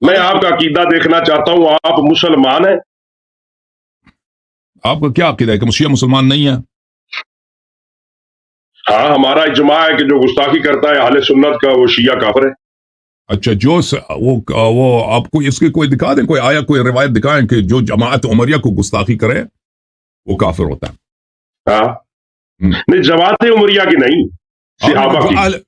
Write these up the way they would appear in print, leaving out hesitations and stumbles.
मैं आपका अकीदा देखना चाहता हूं, आप मुसलमान हैं? आपका क्या अकीदा है कि शिया मुसलमान नहीं है? हाँ, हमारा इजमा है कि जो गुस्ताखी करता है अहले सुन्नत का, वो शिया काफिर है। अच्छा, वो आपको इसकी कोई दिखा दें, कोई आया कोई रिवायत दिखाएं कि जो जमात उमरिया को गुस्ताखी करे वो काफिर होता है। हाँ, हम्म। नहीं, जमात उमरिया की नहीं, सहाबा की।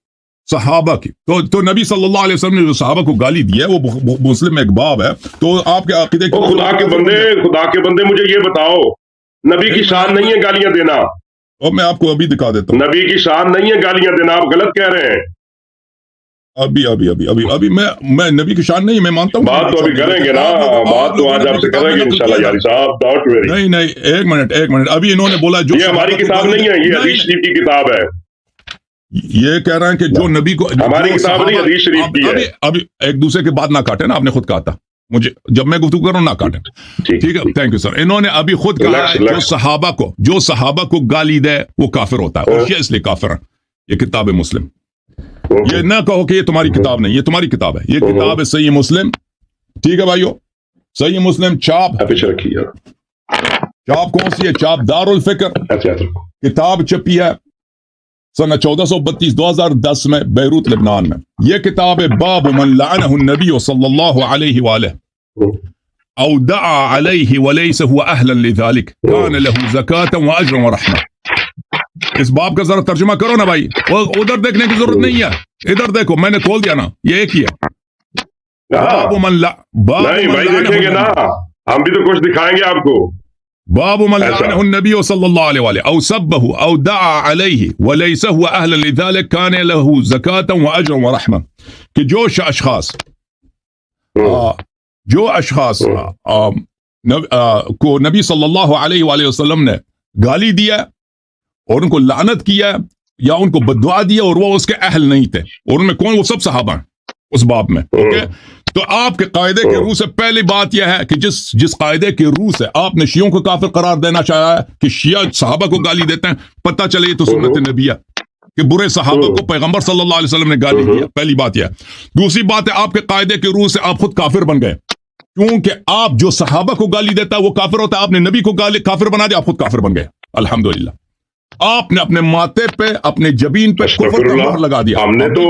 सहाबा की तो नबी सल्लल्लाहु अलैहि वसल्लम ने जो सहाबा को गाली दी है वो मुस्लिम में एक बाब है। तो आपके अकीदे ओ खुदा के बंदे मुझे ये बताओ, नबी की शान नहीं है गालियां देना। और मैं आपको अभी दिखा देता हूँ। नबी की शान नहीं है गालियां देना, आप गलत कह रहे हैं। अभी मैं नबी की शान नहीं, मैं मानता हूँ बात तो अभी करेंगे ना, बात तो आज आपसे करेंगे इंशाल्लाह यारी साहब, डोंट वरी। नहीं, एक मिनट, अभी इन्होंने बोला जो ये हमारी किताब नहीं है, ये हदीस शरीफ की किताब है। ये कह रहे हैं कि जो नबी को, हमारी किताब नहीं, हदीस शरीफ की है। अभी एक दूसरे के बात ना काटे ना, आपने खुद कहा था मुझे जब मैं गुफ्तगू करूं ना काटे। ठीक है, थैंक यू सर। इन्होंने अभी खुद कहा है जो सहाबा को गाली दे वो काफिर होता है, और ये इसलिए काफिर है। ये किताब है मुस्लिम, ये ना कहो कि ये तुम्हारी किताब नहीं, ये तुम्हारी किताब है, ये किताब है सही मुस्लिम। ठीक है भाइयों, सही मुस्लिम छाप कौन सी है? छाप दारुल फिक्र किताब छपी है सन 1432 2010 में बैरूत लेबनान में। यह किताब है बाब मन लअनहु नबी सल्लल्लाहु अलैहि वसल्लम औ दआ अलैहि वलैस हुवा अहलन लिज़ालिक कान लहु ज़कातन व अज्रन व रहमा। इस बाब का जरा तर्जुमा करो ना भाई, वो उधर देखने की जरूरत नहीं है, इधर देखो, मैंने खोल दिया ना, ये एक ही है। बाब मन नहीं भाई, देखेंगे ना, हम भी तो कुछ दिखाएंगे आपको। बाब मन लअनहु नबी सल्लल्लाहु अलैहि वसल्लम औ सब्बहु औ दआ अलैहि व लैस हुवा अहलन लिज़ालिक कान लहु ज़कातन व अज्रन व रहमा। कि जो अशखास को नबी सल्लल्लाहु अलैहि वसल्लम ने गाली दिया और उनको लानत किया या उनको बददुआ दिया और वो उसके अहल नहीं थे, और उनमें कौन? वो सब सहाबा हैं उस बाब में। ओके, तो आपके कायदे के रूह से पहली बात यह है कि जिस कायदे के रूह से आपने शियों को काफिर करार देना चाहा है कि शिया सहाबा को गाली देते हैं, पता चले ये तो सुन्नत नबिया कि बुरे सहाबा को पैगंबर सल्लल्लाहु अलैहि वसल्लम ने गाली दिया। पहली बात यह। दूसरी बात है, आपके कायदे के रूह से आप खुद काफिर बन गए, क्योंकि आप जो सहाबा को गाली देता है वो काफिर होता है, आपने नबी को गाली काफिर बना दिया, आप खुद काफिर बन गए। अल्हम्दुलिल्लाह, आपने अपने माथे पे, अपने जबीन पे कुफ्र का मोहर लगा दिया। हमने तो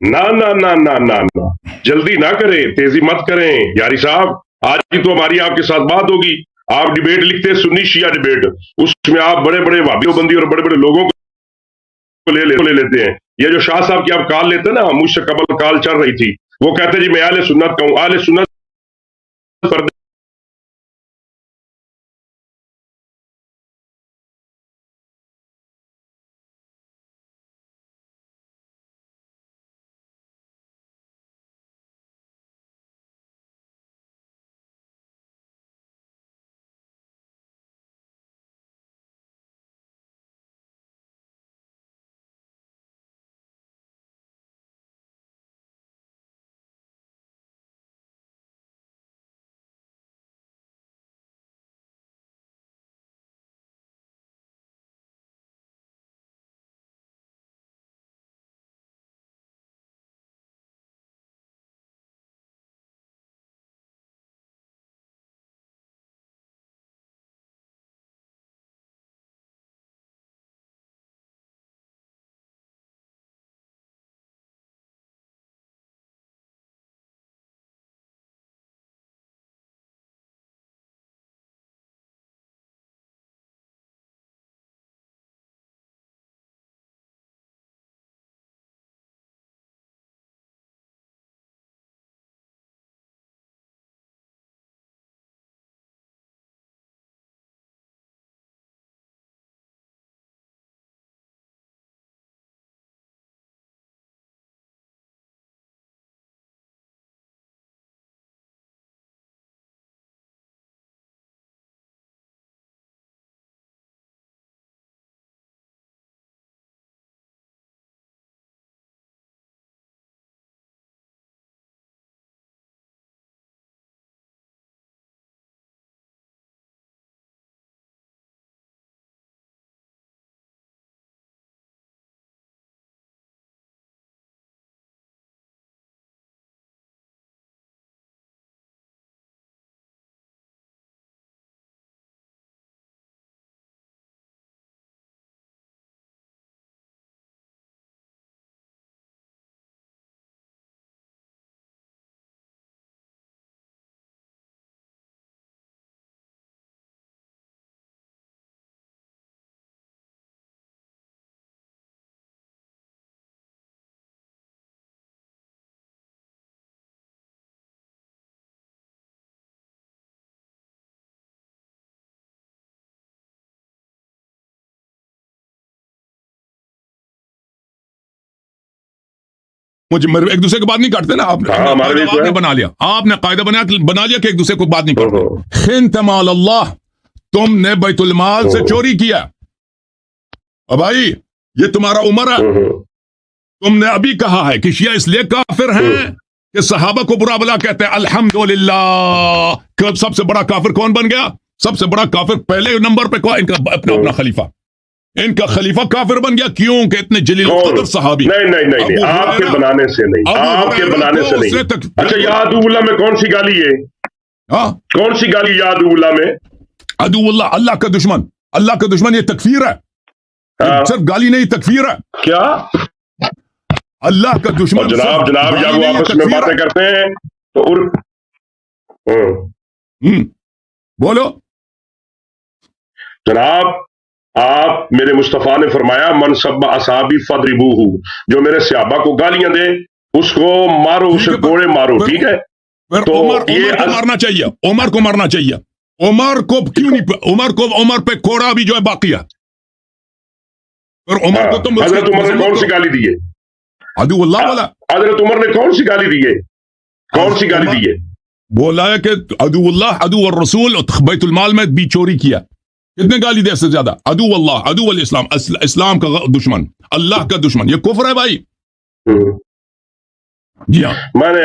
ना ना ना ना ना ना जल्दी ना करें, तेजी मत करें यारी साहब। आज की तो हमारी आपके साथ बात होगी। आप डिबेट लिखते हैं, सुन्नी शिया डिबेट, उसमें आप बड़े बड़े वाबियोबंदी और बड़े बड़े लोगों को ले लेते हैं। ये जो शाह साहब की आप कॉल लेते हैं ना, मुझसे कबल कॉल चल रही थी, वो कहते हैं जी मैं आले सुन्नत का हूं, आले सुन्नत पर मुझे एक दूसरे की बात नहीं काटते ना, आपने बना लिया, आपने कायदा बना लिया कि एक दूसरे को बात नहीं करते। खिनतम अल्लाह, तुमने बैतुल माल से चोरी किया। अब भाई ये तुम्हारा उमर है, तुमने अभी कहा है कि शिया इसलिए काफिर हैं कि सहाबा को बुरा भला कहते हैं। अल्हम्दुलिल्लाह, कब सबसे बड़ा काफिर कौन बन गया? सबसे बड़ा काफिर पहले नंबर पे कौन? इनका अपना खलीफा, इनका खलीफा काफिर बन गया। क्यों? कि इतने जलील कदर सहाबी। नहीं, आपके बनाने से नहीं, आपके बनाने से नहीं। अच्छा, यादुल्लाह में कौन सी गाली है? हाँ, कौन सी गाली यादुल्लाह में? अदुल्लाह, अल्लाह का दुश्मन, अल्लाह का दुश्मन, ये तकफीर है। सिर्फ गाली नहीं, तकफीर है। क्या? अल्लाह का दुश्मन। जनाब जब वो आपस में बातें करते हैं तो बोलो जनाब, आप, मेरे मुस्तफा ने फरमाया मन सब्बा असाबी फदरिबूहु, जो मेरे सहाबा को गालियां दे उसको मारो, उसे कोड़े मारो, ठीक है? तो उमर को मारना चाहिए, उमर को मारना चाहिए। उमर को क्यों नहीं? उमर पे कोड़ा भी जो है बाकी है। और उमर को तुम हजरत उमर ने कौन सी गाली दी है? अदुल्लाह बोला। हजरत उमर ने कौन सी गाली दी है? कौन सी गाली दी है? बोला है कि अदुल्लाह, अदु और रसूल, बैतुल माल में भी चोरी किया। कितने गाली दे से ज्यादा? अदु अल्लाह, अदु अल इस्लाम, इस्लाम का दुश्मन, अल्लाह का दुश्मन, ये कुफ्र है भाई। जी हाँ, मैंने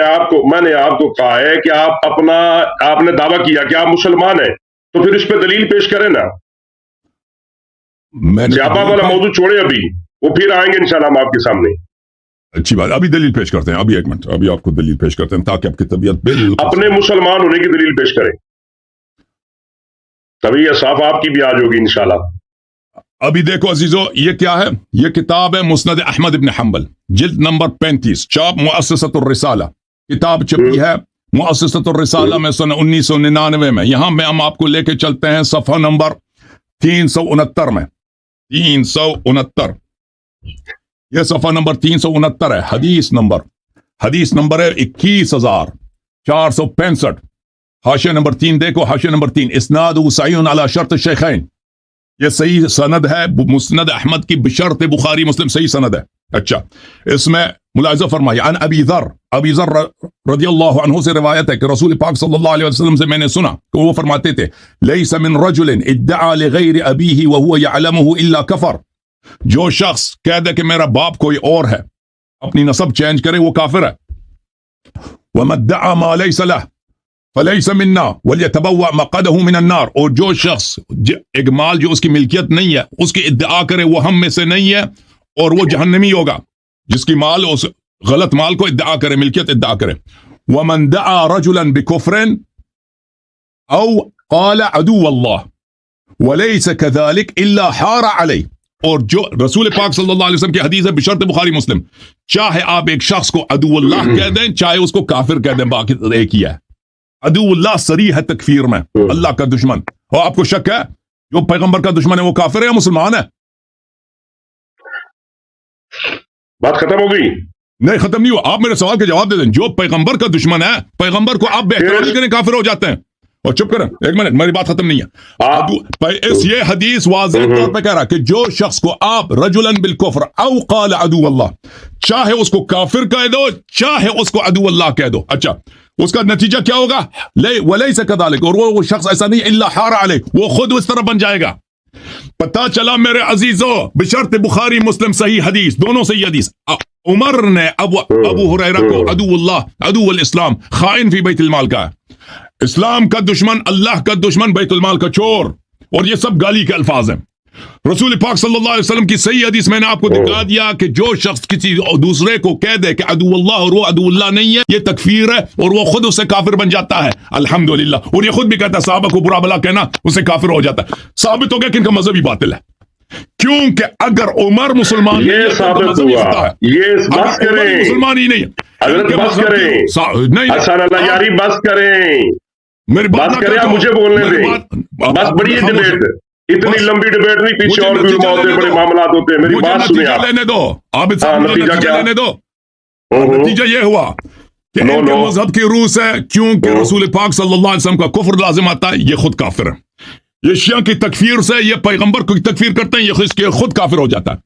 आपको कहा है कि आपने दावा किया कि आप मुसलमान हैं, तो फिर इस पे दलील पेश करें ना। स्यापा वाला मौजूद छोड़े, अभी वो फिर आएंगे इंशाल्लाह हम आपके सामने। अच्छी बात, अभी दलील पेश करते हैं। अभी एक मिनट, अभी आपको दलील पेश करते हैं ताकि आपकी तबीयत बिल्कुल अपने मुसलमान होने की दलील पेश करें, तभी यह साफ आपकी भी आज होगी इंशाल्लाह। अभी देखो अजीजों, ये क्या है? ये किताब है मुस्नद अहमद इब्न हंबल, जिल्द नंबर 35, चाप मुअस्ससतुर रिसाला, किताब छपी है मुअस्ससतुर रिसाला में सन 1999 में। यहां में हम आपको लेके चलते हैं सफा नंबर 369 में, 369, यह सफा नंबर 369 है। हदीस नंबर है 21,465। हाशिया नंबर 3 देखो, हाशिया नंबर 3, इस्नाद सहीह अला शर्त शेखैन, ये सही सनद है मुस्नद अहमद की, बशर्त बुखारी मुस्लिम, सही सनद है। अच्छा, इसमें मुलाहिजा फरमाइए, अन अबी ज़र रज़ियल्लाहु अन्हु से रिवायत है कि रसूल पाक सल्लल्लाहु अलैहि वसल्लम से मैंने सुना कि वो फरमाते थे, लैसा मिन रजुलिन इद्दआ लिगैरि अबीही व हुवा यअलमुहु इल्ला कफर, जो शख्स कह दे कि मेरा बाप कोई और है, अपनी नस्ब चेंज करे, वो काफिर है। वमद्दआ मा लैसा लह फलैसा मिन्ना वलियतबव्वा मक़अदहु मिनन नार, और जो शख्स एक माल जो उसकी मिल्कियत नहीं है उसकी इद्दआ करे, वो हम में से नहीं है और वो जहन्नमी होगा। जिसकी माल, उस गलत माल को इद्दआ करे, मिल्कियत इद्दआ करे। वमन दआ रजुलन बिकुफ्रिन औ क़ाल अदुव्वल्लाह वलैसा कज़ालिक इल्ला हार अलैहि, और जो रसूल पाक सल्लल्लाहु अलैहि वसल्लम की हदीस है बशर्त बुखारी मुस्लिम, चाहे आप एक शख्स को अदुव्वल्लाह कह दें, चाहे उसको काफिर कह दें, बाकी एक ही है। अदुव्वल्लाह सरी है तकफीर में, अल्लाह का दुश्मन। और आपको शक है जो पैगंबर का दुश्मन है वो काफिर है या मुसलमान है? बात खत्म हो गई? नहीं, खत्म नहीं हुआ। आप मेरे सवाल के जवाब दे दें। जो पैगंबर का दुश्मन है, पैगंबर को आप बेहतरामी करें, काफिर हो जाते हैं। और चुप करें, एक मिनट, मेरी बात खत्म नहीं है। ये हदीस वाज़ेह तौर पे कह रहा है कि जो शख्स को आप रजुलन बिल कुफ्र औ क़ाल अदुव्वल्लाह, चाहे उसको काफिर कह दो, चाहे उसको अदुव्वल्लाह कह दो, अच्छा, उसका नतीजा क्या होगा? वलैसा कज़ालिक, और वो शख्स ऐसा नहीं, इल्ला हार अलैहि, वो खुद उस तरह बन जाएगा। पता चला मेरे अजीजों, बशर्त बुखारी मुस्लिम सही हदीस, दोनों सही हदीस, उमर ने अबू हुरैरा को अदुव्वल्लाह, अदुव्वल इस्लाम, खाइन फी बैतुल माल का, इस्लाम का दुश्मन, अल्लाह का दुश्मन, बैतुल माल का चोर, और ये सब गाली के अल्फाज हैं। रसूल पाक सल्लल्लाहु अलैहि वसल्लम की सही हदीस मैंने आपको दिखा दिया कि जो शख्स किसी दूसरे को कह दे कि अदुव्वल्लाह और वो अदुव्वल्लाह नहीं है, ये तकफीर है और वो खुद उससे काफिर बन जाता है। अल्हम्दुलिल्लाह। और ये खुद भी कहता है साहबा को बुरा भला कहना उससे काफिर हो जाता है। साबित हो गया कि इनका मजहब ही बातिल है, क्योंकि अगर उमर मुसलमान ये साबित हुआ, ये बस करें, मुसलमान ही नहीं है, बस करें, नहीं यारी, बस करें, मेरी बात करें, मुझे बोलने दें, बस बड़ी डिबेट, इतनी लंबी डिबेट नहीं, पीछे और भी बड़े मामला होते हैं। मेरी बात सुनिए, लेने दो, आबिद साहब, नतीजा क्या लेने दो। नतीजा ये हुआ कि इनके मजहब की रूह से, क्योंकि रसूल पाक सल्लल्लाहु अलैहि वसल्लम का कुफ्र लाजिम आता है, ये खुद काफिर है। یہ شیعہ کی تکفیر سے یہ پیغمبر کو تکفیر کرتے ہیں، یہ خود کافر ہو جاتا ہے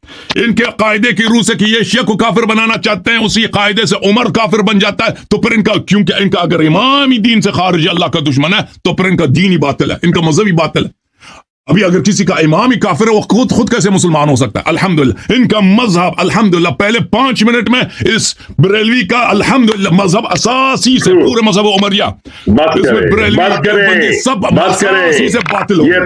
ان کے قاعدے کی روح سے کہ یہ شیعہ کو کافر بنانا چاہتے ہیں، اسی قاعدے سے عمر کافر بن جاتا ہے، تو پھر ان کا کیونکہ ان کا اگر امام ہی دین سے خارج ہے، اللہ کا دشمن ہے، تو پھر ان کا دین ہی باطل ہے، ان کا مذہب ہی باطل ہے۔ ابھی اگر کسی کا امام ہی کافر ہے وہ خود کیسے مسلمان ہو سکتا ہے؟ الحمدللہ ان کا مذہب الحمدللہ پہلے 5 منٹ میں اس بریلوی کا الحمدللہ مذہب اساسی سے پورے مذہب عمریہ اس میں بریلوی سب اساسی سے باطل ہو یہ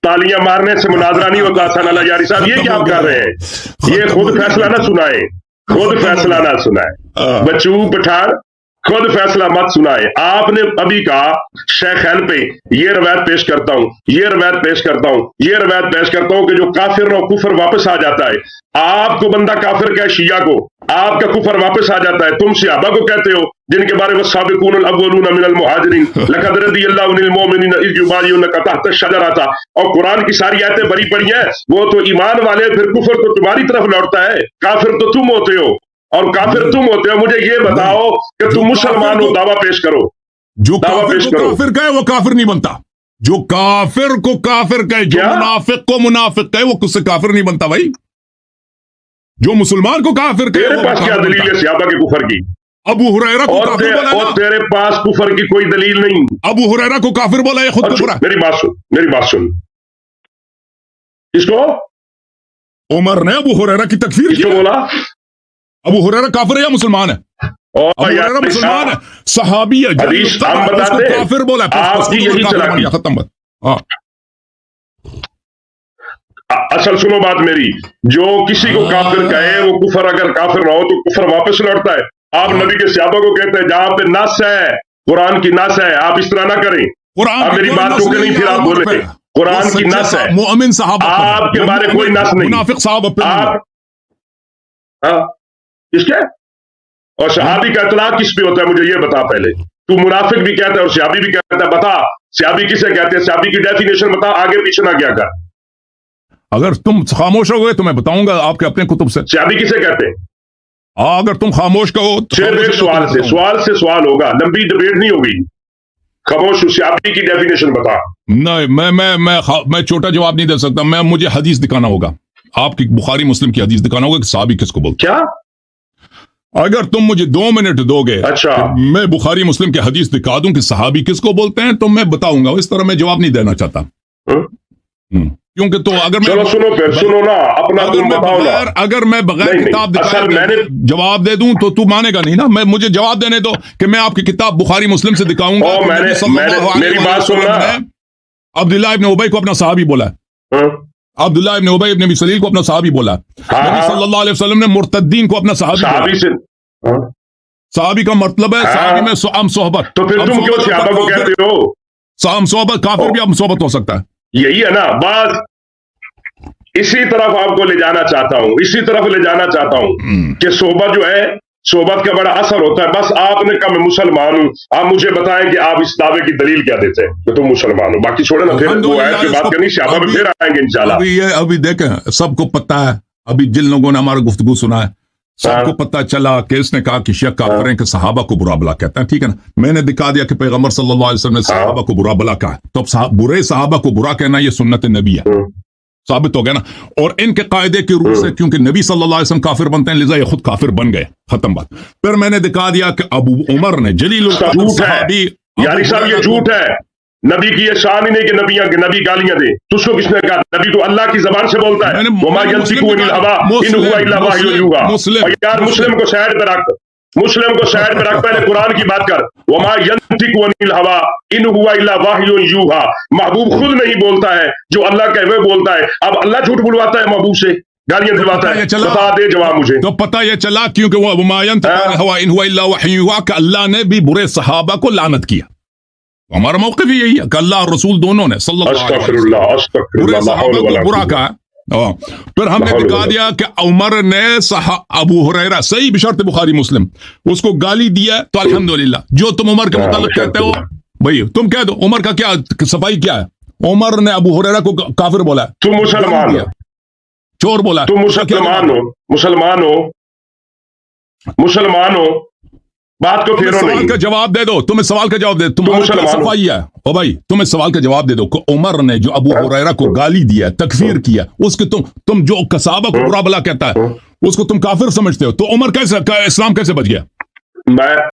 تالیاں مارنے سے مناظرہ نہیں ہوتا حسن اللہ یاری صاحب، یہ کیا آپ کر رہے ہیں؟ یہ خود فیصلہ نہ سنائے، خود فیصلہ نہ سنائے، بچو پٹھان خود فیصلہ مت سنائے۔ آپ نے ابھی کہا شیخین پہ یہ روایت پیش کرتا ہوں، یہ روایت پیش کرتا ہوں، یہ روایت پیش کرتا ہوں کہ جو کافر و کفر واپس آ جاتا ہے، آپ کو بندہ کافر کہے شیعہ کو، آپ کا کفر واپس آ جاتا ہے، تم صحابہ کو کہتے ہو جن کے بارے میں سابقون الاولون من المہاجرین لقد رضی اللہ عن المؤمنین اذ یبایعونک تحت الشجرہ تھا، اور قرآن کی ساری آیتیں بری پڑی ہیں، وہ تو ایمان والے، پھر کفر تو تمہاری طرف لوٹتا ہے، کافر تو تم ہوتے ہو، اور کافر تم ہوتے ہو۔ مجھے یہ بتاؤ کہ تم مسلمان ہو، دعویٰ پیش کرو، جو کافر کو کافر کہے وہ کافر نہیں بنتا، جو کافر کو کافر کہے، جو منافق کو منافق کہے وہ کس سے کافر نہیں بنتا بھائی، جو مسلمان کو کافر کہے تیرے پاس کیا دلیل ہے صحابہ کے کفر کی؟ ابو ہریرہ کو کافر بولا نا، اور تیرے پاس کفر کی کوئی دلیل نہیں۔ ابو ہریرہ کو کافر بولا، یہ خود کفر ہے۔ میری بات سن، میری بات سن، اس کو عمر نے ابو ہریرہ کی تکفیر کی، بولا ابو ہریرہ کافر ہے یا مسلمان ہے؟ ابو ہریرہ مسلمان ہے، صحابی ہے، حدیث ہم بتاتے ہیں، کافر بولا ہے، آپ کی یہی چلاکی، ختم بات۔ ہاں اصل سنو بات میری، جو کسی کو کافر کہے وہ کفر، اگر کافر نہ ہو تو کفر واپس لوٹتا ہے۔ آپ نبی کے صحابہ کو کہتے ہیں جہاں پہ نص ہے، قرآن کی نص ہے، آپ اس طرح نہ کریں۔ آپ میری بات کو کہ نہیں، پھر آپ بولے قرآن کی نص ہے، مومن صحابہ آپ کے بارے کوئی نص نہیں، منافق صحابہ آپ کس کے؟ اور صحابی کا اطلاق کس پہ ہوتا ہے مجھے یہ بتا پہلے، تو منافق بھی کہتا ہے اور صحابی بھی کہتا ہے، بتا صحابی کسے کہتے ہیں، صحابی کی ڈیفینیشن بتا، آگے پیچھے نہ کیا کر۔ اگر تم خاموش ہو گئے تو میں بتاؤں گا آپ کے اپنے کتب سے صحابی کسے کہتے ہیں۔ اگر تم خاموش کہو صرف ایک سوال سے سوال ہوگا، لمبی ڈبیٹ نہیں ہوگی، خاموش صحابی کی ڈیفینیشن بتا۔ نہیں، میں چھوٹا جواب نہیں دے سکتا، مجھے حدیث دکھانا ہوگا، آپ کی بخاری مسلم کی حدیث دکھانا ہوگا کہ صحابی کس کو بولتے۔ کیا؟ اگر تم مجھے 2 منٹ دو گے، اچھا، میں بخاری مسلم کی حدیث دکھا دوں کہ صحابی کس کو بولتے ہیں تو میں بتاؤں گا، اس طرح میں جواب نہیں دینا چاہتا، کیونکہ تو اگر چلو سنو پھر، سنو نا اپنا تم بتاؤ نا۔ اگر میں بغیر کتاب دکھائے جواب دے دوں تو مانے گا نہیں نا، مجھے جواب دینے دو کہ میں آپ کی کتاب بخاری مسلم سے دکھاؤں گا۔ میری بات سننا، عبداللہ ابن ابی کو اپنا صحابی بولا ہے، عبداللہ ابن ابی ابن ابی سلیل کو اپنا صحابی بولا ہے، نبی صلی اللہ علیہ وسلم نے مرتدین کو اپنا صحابی سے، صحابی کا مطلب ہے صحابی میں ہم صحبت، تو پھر تم کیوں صحابہ کو کہتے ہو؟ ہم صحبت، کافر بھی ہم صحبت ہو سکتا ہے، یہی ہے نا بات۔ اسی طرف آپ کو لے جانا چاہتا ہوں، اسی طرف لے جانا چاہتا ہوں کہ صحبت جو ہے، صحبت کا بڑا اثر ہوتا ہے۔ بس آپ نے کہا میں مسلمان ہوں، آپ مجھے بتائیں کہ آپ اس دعوے کی دلیل کیا دیتے ہیں کہ تم مسلمان ہو، باقی چھوڑے نا، پھر وہ آیت پہ بات کرنی، صحابہ پہ پھر آئیں گے انشاءاللہ۔ ابھی دیکھیں، سب کو پتہ ہے، ابھی جن لوگوں نے ہمارا گفتگو سنا ہے سب کو پتہ چلا کہ اس نے کہا کہ شیعہ کافر ہیں کہ صحابہ کو برا بلا کہتا ہے، ٹھیک ہے نا، میں نے دکھا دیا کہ پیغمبر صلی اللہ علیہ وسلم نے صحابہ کو برا بلا کہا، تو اب برے صحابہ کو برا کہنا یہ سنت نبی ہے، ثابت ہو گیا نا، اور ان کے قاعدے کی روح سے کیونکہ نبی صلی اللہ علیہ وسلم کافر بنتے ہیں لذا یہ خود کافر بن گئے، ختم بات۔ پھر میں نے دکھا دیا کہ ابو عمر نے جلیل القدر صحابی، یاری صاحب یہ جھوٹ ہے، نبی کی یہ شان ہی نہیں کہ نبی گالیاں دے، تجھ کو کس نے کہا؟ نبی تو اللہ کی زبان سے بولتا ہے، وما ينطق عن الهوى ان هو الا وحی یوحى۔ یار مسلم کو سائڈ پہ رکھ، مسلم کو سائڈ پہ رکھ، پہلے قرآن کی بات کر، وما ينطق عن الهوى ان هو الا وحی یوحى۔ محبوب خود نہیں بولتا ہے، جو اللہ کہے وہ بولتا ہے۔ اب اللہ جھوٹ بلواتا ہے محبوب سے، گالیاں دلواتا ہے، بتا دے جواب مجھے۔ تو پتہ یہ چلا کیونکہ وہ وما ينطق عن الهوى ان هو الا وحی یوحى کہ اللہ نے بھی برے صحابہ کو لعنت کیا، ہمارا موقف یہی ہے کہ اللہ اور رسول دونوں نے صلی اللہ علیہ وسلم برے صحابہ کو برا کہا۔ پھر ہم نے دکھا دیا کہ عمر نے ابو ہریرہ صحیح بشرط بخاری مسلم اس کو گالی دیا، تو الحمدللہ جو تم عمر کے متعلق کہتے ہو بھائی تم کہہ دو، عمر کا کیا صفائی کیا ہے؟ عمر نے ابو ہریرہ کو کافر بولا ہے، تم مسلمان ہو، چور بولا، تم مسلمان ہو، مسلمان ہو، مسلمان ہو، بات کو پھیرو نہیں، سوال کا جواب دے دو، تمہیں سوال کا جواب دے، تمہارا صفائی ہے ओ भाई तुम इस सवाल का जवाब दे दो कि उमर ने जो अबू हुरैरा को गाली दिया, तकफीर किया, उसके तुम जो सहाबा को बुरा भला कहता है उसको तुम काफिर समझते हो, तो उमर कैसे इस्लाम कैसे बच गया? मैं